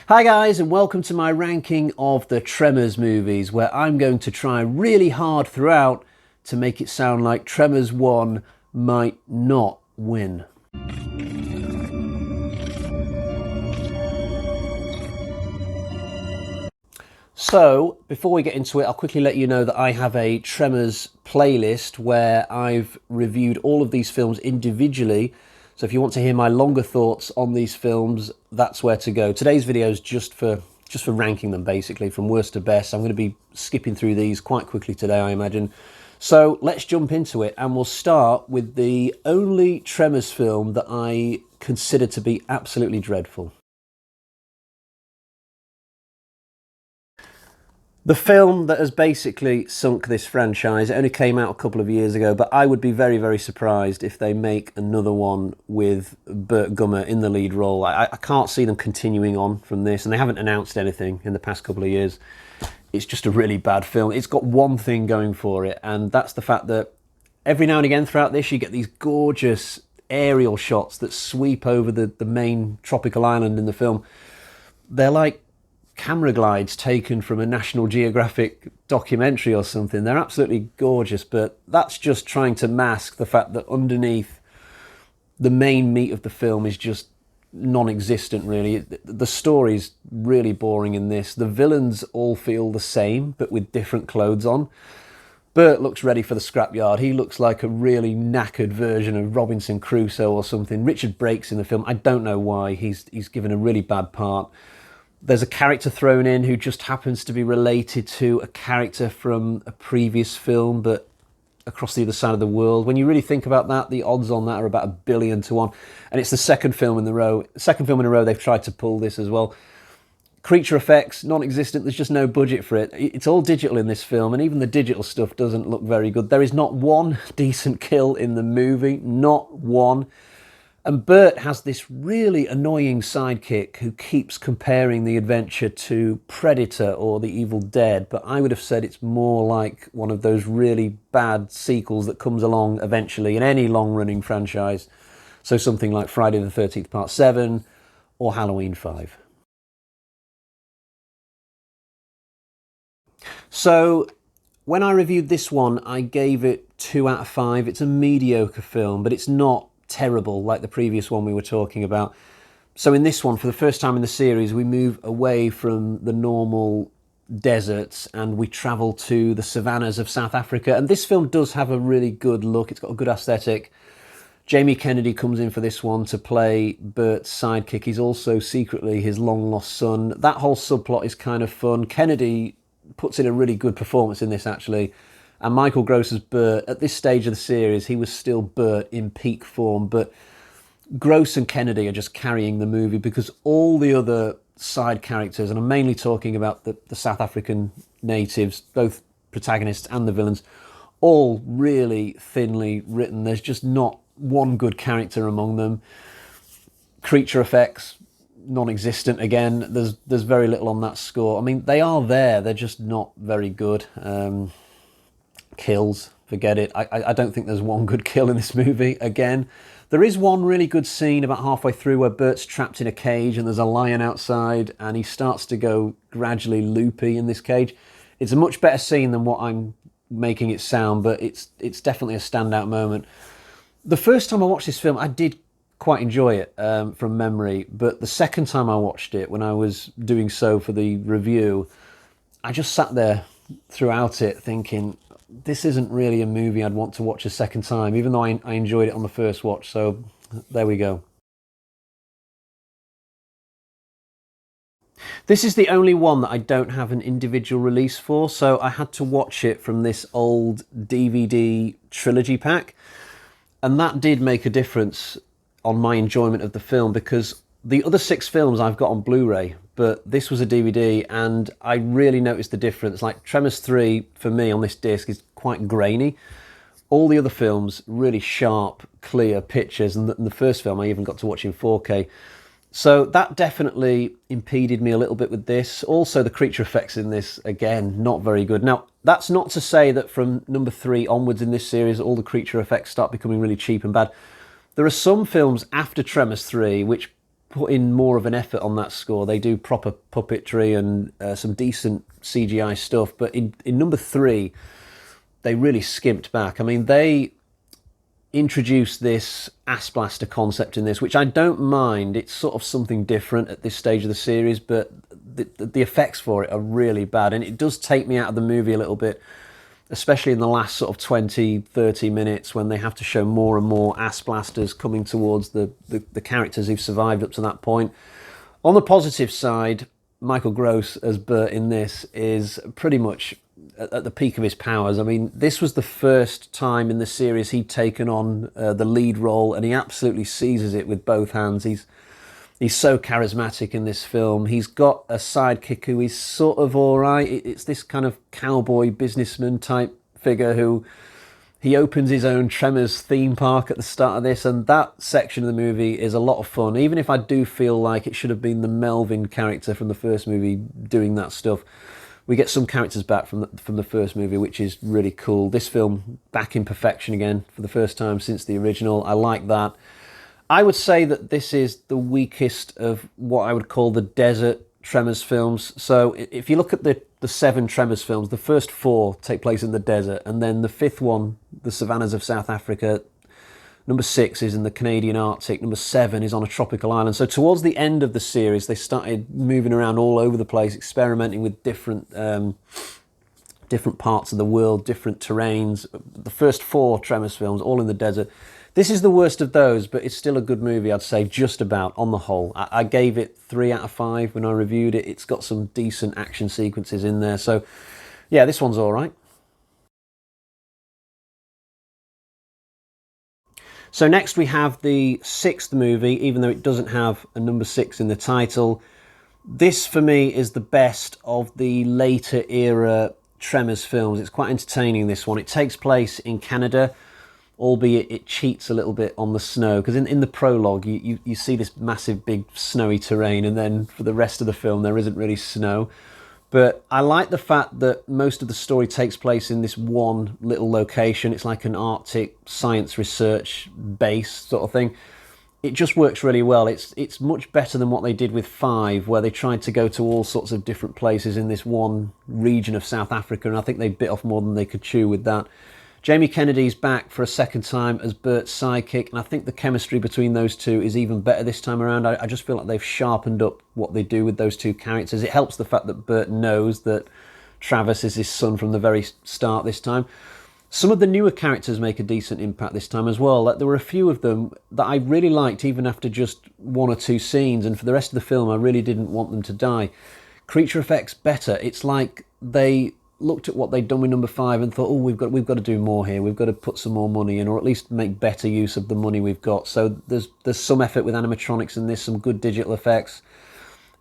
Hi guys, and welcome to my ranking of the Tremors movies, where I'm going to try really hard throughout to make it sound like Tremors 1 might not win. So, before we get into it, I'll quickly let you know that I have a Tremors playlist where I've reviewed all of these films individually. So if you want to hear my longer thoughts on these films, that's where to go. Today's video is just for ranking them, basically, from worst to best. I'm going to be skipping through these quite quickly today, I imagine. So let's jump into it, and we'll start with the only Tremors film that I consider to be absolutely dreadful. The film that has basically sunk this franchise, it only came out a couple of years ago, but I would be very, very surprised if they make another one with Burt Gummer in the lead role. I can't see them continuing on from this, and they haven't announced anything in the past couple of years. It's just a really bad film. It's got one thing going for it, and that's the fact that every now and again throughout this, you get these gorgeous aerial shots that sweep over the main tropical island in the film. They're like camera glides taken from a National Geographic documentary or something. They're absolutely gorgeous, but that's just trying to mask the fact that underneath the main meat of the film is just non-existent, really. The story's really boring in this. The villains all feel the same, but with different clothes on. Bert looks ready for the scrapyard. He looks like a really knackered version of Robinson Crusoe or something. Richard Brake's in the film. I don't know why. He's given a really bad part. There's a character thrown in who just happens to be related to a character from a previous film, but across the other side of the world. When you really think about that, the odds on that are about 1 billion to 1. And it's the second film in a row they've tried to pull this as well. Creature effects, non-existent. There's just no budget for it. It's all digital in this film, and even the digital stuff doesn't look very good. There is not one decent kill in the movie, not one. And Bert has this really annoying sidekick who keeps comparing the adventure to Predator or The Evil Dead, but I would have said it's more like one of those really bad sequels that comes along eventually in any long-running franchise. So something like Friday the 13th Part 7 or Halloween 5. So when I reviewed this one, I gave it 2 out of 5. It's a mediocre film, but it's not terrible like the previous one we were talking about. So in this one, for the first time in the series, we move away from the normal deserts and we travel to the savannas of South Africa. And this film does have a really good look. It's got a good aesthetic. Jamie Kennedy comes in for this one to play Bert's sidekick. He's also secretly his long-lost son. That whole subplot is kind of fun. Kennedy puts in a really good performance in this, actually. And Michael Gross as Bert, at this stage of the series, he was still Bert in peak form, but Gross and Kennedy are just carrying the movie because all the other side characters, and I'm mainly talking about the South African natives, both protagonists and the villains, all really thinly written. There's just not one good character among them. Creature effects, non-existent again. There's very little on that score. I mean, they are there, they're just not very good. Kills, forget it. I don't think there's one good kill in this movie. Again, there is one really good scene about halfway through where Bert's trapped in a cage and there's a lion outside and he starts to go gradually loopy in this cage. It's a much better scene than what I'm making it sound, but it's definitely a standout moment. The first time I watched this film, I did quite enjoy it from memory, but the second time I watched it, when I was doing so for the review, I just sat there throughout it thinking, this isn't really a movie I'd want to watch a second time, even though I enjoyed it on the first watch, so there we go. This is the only one that I don't have an individual release for, so I had to watch it from this old DVD trilogy pack, and that did make a difference on my enjoyment of the film, because the other 6 films I've got on Blu-ray, but this was a DVD, and I really noticed the difference. Like Tremors 3, for me, on this disc, is quite grainy. All the other films, really sharp, clear pictures, and the first film I even got to watch in 4K. So that definitely impeded me a little bit with this. Also, the creature effects in this, again, not very good. Now, that's not to say that from number 3 onwards in this series, all the creature effects start becoming really cheap and bad. There are some films after Tremors 3 which put in more of an effort on that score. They do proper puppetry and some decent CGI stuff. But in number 3, they really skimped back. I mean, they introduced this ass blaster concept in this, which I don't mind. It's sort of something different at this stage of the series, but the effects for it are really bad. And it does take me out of the movie a little bit, especially in the last sort of 20, 30 minutes when they have to show more and more ass blasters coming towards the characters who've survived up to that point. On the positive side, Michael Gross as Bert in this is pretty much at the peak of his powers. I mean, this was the first time in the series he'd taken on the lead role, and he absolutely seizes it with both hands. He's so charismatic in this film. He's got a sidekick who is sort of all right. It's this kind of cowboy businessman type figure who he opens his own Tremors theme park at the start of this, and that section of the movie is a lot of fun, even if I do feel like it should have been the Melvin character from the first movie doing that stuff. We get some characters back from the first movie, which is really cool. This film back in perfection again for the first time since the original. I like that. I would say that this is the weakest of what I would call the desert Tremors films. So if you look at the 7 Tremors films, the first 4 take place in the desert, and then the 5th one, the savannas of South Africa. Number 6 is in the Canadian Arctic. Number 7 is on a tropical island. So towards the end of the series, they started moving around all over the place, experimenting with different parts of the world, different terrains. The first 4 Tremors films, all in the desert. This is the worst of those, but it's still a good movie, I'd say, just about, on the whole. I gave it 3 out of 5 when I reviewed it. It's got some decent action sequences in there. So, yeah, this one's all right. So next we have the 6th movie, even though it doesn't have a number 6 in the title. This, for me, is the best of the later era Tremors films. It's quite entertaining, this one. It takes place in Canada, albeit it cheats a little bit on the snow, because in the prologue you see this massive big snowy terrain, and then for the rest of the film there isn't really snow. But I like the fact that most of the story takes place in this one little location. It's like an Arctic science research base sort of thing. It just works really well. It's much better than what they did with 5, where they tried to go to all sorts of different places in this one region of South Africa, and I think they bit off more than they could chew with that. Jamie Kennedy's back for a second time as Bert's sidekick, and I think the chemistry between those two is even better this time around. I just feel like they've sharpened up what they do with those two characters. It helps the fact that Bert knows that Travis is his son from the very start this time. Some of the newer characters make a decent impact this time as well. Like, there were a few of them that I really liked even after just 1 or 2 scenes, and for the rest of the film I really didn't want them to die. Creature effects better. It's like they looked at what they'd done with number 5 and thought, oh, we've got to do more here. We've got to put some more money in, or at least make better use of the money we've got. So there's some effort with animatronics in this, some good digital effects,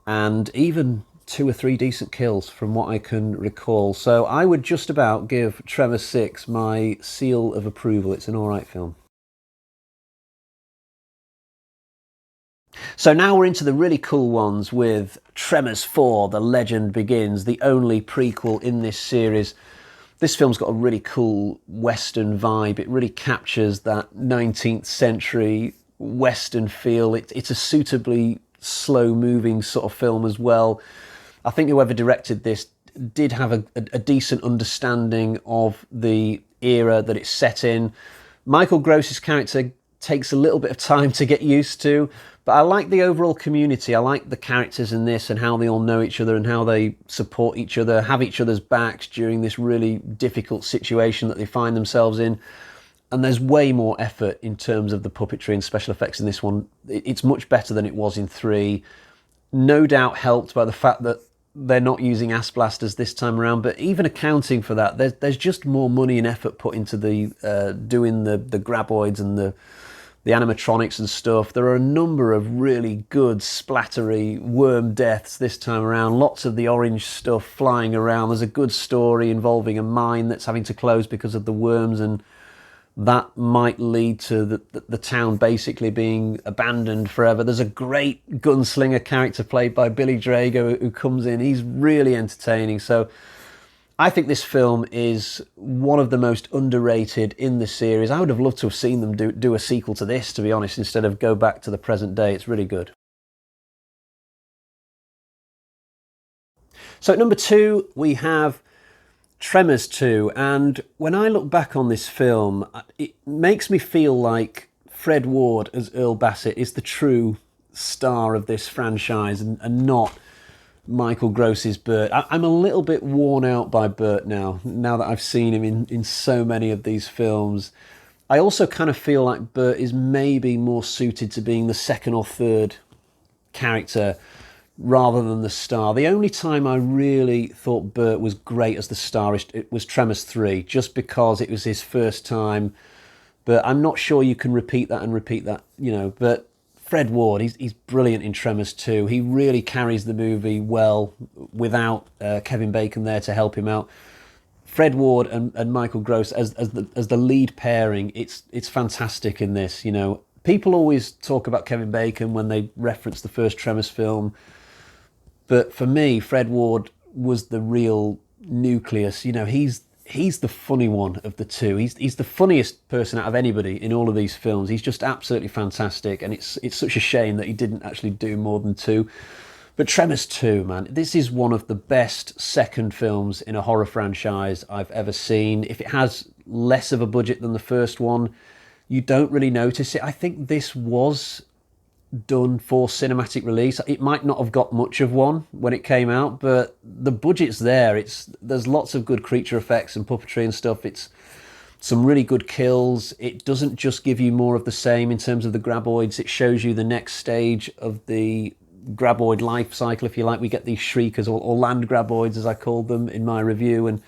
and even 2 or 3 decent kills from what I can recall. So I would just about give Tremors 6 my seal of approval. It's an alright film. So now we're into the really cool ones with Tremors 4, The Legend Begins, the only prequel in this series. This film's got a really cool Western vibe. It really captures that 19th century Western feel. It's a suitably slow-moving sort of film as well. I think whoever directed this did have a decent understanding of the era that it's set in. Michael Gross's character takes a little bit of time to get used to, but I like the overall community. I like the characters in this and how they all know each other and how they support each other, have each other's backs during this really difficult situation that they find themselves in. And there's way more effort in terms of the puppetry and special effects in this one. It's much better than it was in 3. No doubt helped by the fact that they're not using ass blasters this time around, but even accounting for that, there's just more money and effort put into the doing the graboids and the animatronics and stuff. There are a number of really good splattery worm deaths this time around. Lots of the orange stuff flying around. There's a good story involving a mine that's having to close because of the worms, and that might lead to the town basically being abandoned forever. There's a great gunslinger character played by Billy Drago who comes in. He's really entertaining. So I think this film is one of the most underrated in the series. I would have loved to have seen them do a sequel to this, to be honest, instead of go back to the present day. It's really good. So at number 2, we have Tremors 2, and when I look back on this film, it makes me feel like Fred Ward as Earl Bassett is the true star of this franchise and not Michael Gross's Burt. I'm a little bit worn out by Burt now that I've seen him in so many of these films. I also kind of feel like Burt is maybe more suited to being the second or third character rather than the star. The only time I really thought Burt was great as the star it was Tremors 3, just because it was his first time. But I'm not sure you can repeat that, you know. But Fred Ward, he's brilliant in Tremors 2. He really carries the movie well without Kevin Bacon there to help him out. Fred Ward and Michael Gross as the lead pairing, it's fantastic in this, you know. People always talk about Kevin Bacon when they reference the first Tremors film. But for me, Fred Ward was the real nucleus. You know, he's the funny one of the two. He's the funniest person out of anybody in all of these films. He's just absolutely fantastic, and it's such a shame that he didn't actually do more than 2. But Tremors 2, man, this is one of the best second films in a horror franchise I've ever seen. If it has less of a budget than the first one, you don't really notice it. I think this was done for cinematic release. It might not have got much of one when it came out, but the budget's there. There's lots of good creature effects and puppetry and stuff. It's some really good kills. It doesn't just give you more of the same in terms of the graboids. It shows you the next stage of the graboid life cycle, if you like. We get these shriekers, or land graboids as I called them in my review, and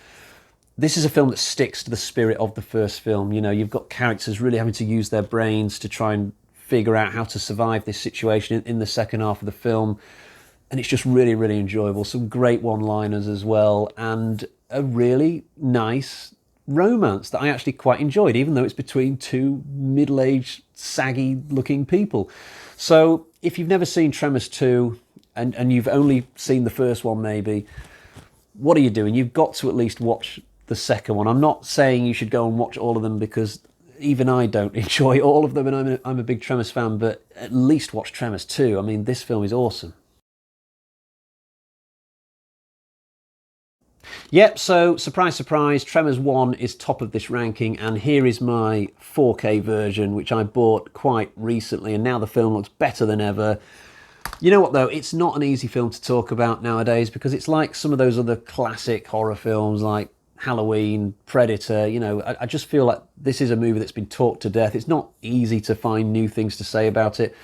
this is a film that sticks to the spirit of the first film. You know, you've got characters really having to use their brains to try and figure out how to survive this situation in the second half of the film, and it's just really, really enjoyable. Some great one-liners as well, and a really nice romance that I actually quite enjoyed, even though it's between two middle-aged, saggy-looking people. So if you've never seen Tremors 2, and you've only seen the first one maybe, what are you doing? You've got to at least watch the second one. I'm not saying you should go and watch all of them, because even I don't enjoy all of them, and I'm a big Tremors fan, but at least watch Tremors 2. I mean, this film is awesome. Yep, so surprise, surprise, Tremors 1 is top of this ranking, and here is my 4K version, which I bought quite recently, and now the film looks better than ever. You know what, though? It's not an easy film to talk about nowadays, because it's like some of those other classic horror films like Halloween, Predator. You know, I just feel like this is a movie that's been talked to death. It's not easy to find new things to say about it.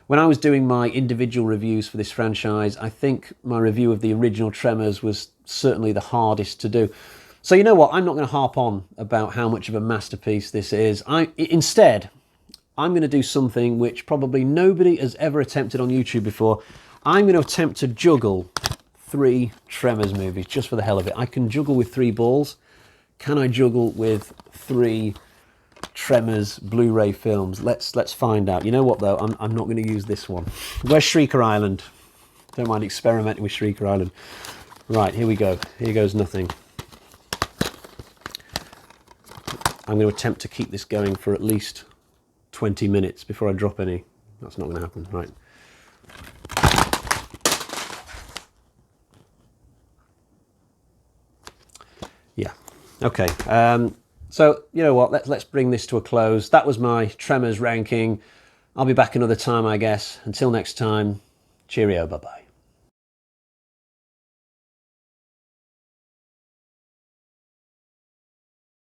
When I was doing my individual reviews for this franchise, I think my review of the original Tremors was certainly the hardest to do. So you know what? I'm not going to harp on about how much of a masterpiece this is. Instead, I'm going to do something which probably nobody has ever attempted on YouTube before. I'm going to attempt to juggle 3 Tremors movies, just for the hell of it. I can juggle with 3 balls. Can I juggle with 3 Tremors Blu-ray films? Let's find out. You know what, though? I'm not going to use this one. Where's Shrieker Island? Don't mind experimenting with Shrieker Island. Right, here we go. Here goes nothing. I'm going to attempt to keep this going for at least 20 minutes before I drop any. That's not going to happen. Right. Yeah. Okay. So, you know what, let's bring this to a close. That was my Tremors ranking. I'll be back another time, I guess. Until next time, cheerio, bye-bye.